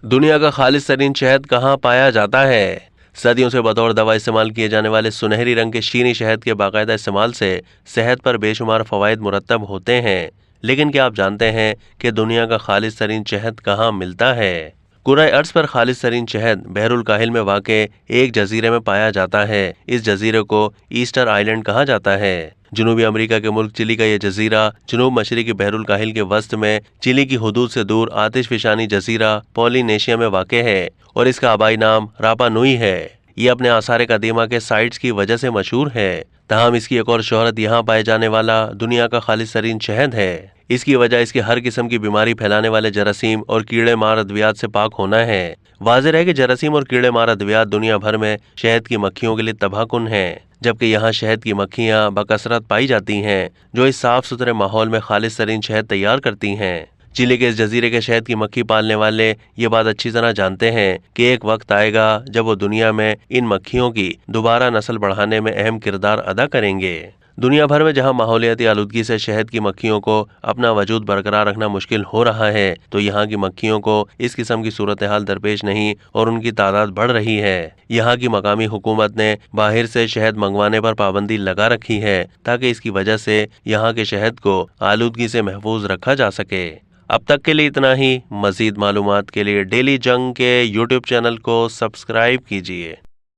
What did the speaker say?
दुनिया का खालिस तरीन शहद कहाँ पाया जाता है? सदियों से बतौर दवा इस्तेमाल किए जाने वाले सुनहरी रंग के शीनी शहद के बाकायदा इस्तेमाल से सेहत पर बेशुमार फवायद मुरतब होते हैं। लेकिन क्या आप जानते हैं कि दुनिया का खालिस तरीन शहद कहाँ मिलता है? कुराए अर्ज पर खालिस तरीन शहद बहरुल काहिल में वाक़े एक जजीरे में पाया जाता है। इस जजीरे को ईस्टर आइलैंड कहा जाता है। जनूबी अमेरिका के मुल्क चिली का यह जजीरा जनूब मशरकी बहरुल काहिल के वस्त में चिली की हुदूद से दूर आतिशफिशानी जजीरा पॉलिनेशिया में वाक़े है और इसका आबाई नाम रापा नुई है। ये अपने आसार कदीमा के साइट्स की वजह से मशहूर है। तहम इसकी एक और शोहरत यहाँ पाए जाने वाला दुनिया का खालिस तरीन शहद है। इसकी वजह इसके हर किस्म की बीमारी फैलाने वाले जरासीम और कीड़े मार अद्वियात से पाक होना है। वाज़ेह है कि जरासीम और कीड़े मार अद्वियात दुनिया भर में शहद की मक्खियों के लिए तबाहकुन हैं, जबकि यहाँ शहद की मक्खियाँ बकसरत पाई जाती हैं जो इस साफ सुथरे माहौल में खालिस तरीन शहद तैयार करती हैं। चिली के इस जजीरे के शहद की मक्खी पालने वाले ये बात अच्छी तरह जानते हैं कि एक वक्त आएगा जब वो दुनिया में इन मक्खियों की दोबारा नस्ल बढ़ाने में अहम किरदार अदा करेंगे। दुनिया भर में जहां माहौलियाती आलूदगी से शहद की मक्खियों को अपना वजूद बरकरार रखना मुश्किल हो रहा है, तो यहाँ की मक्खियों को इस किस्म की सूरत हाल दरपेश नहीं और उनकी तादाद बढ़ रही है। यहाँ की मकामी हुकूमत ने बाहर से शहद मंगवाने पर पाबंदी लगा रखी है ताकि इसकी वजह से यहाँ के शहद को आलूदगी से महफूज रखा जा सके। अब तक के लिए इतना ही। मजीद मालूमात के लिए डेली जंग के यूट्यूब चैनल को सब्सक्राइब कीजिए।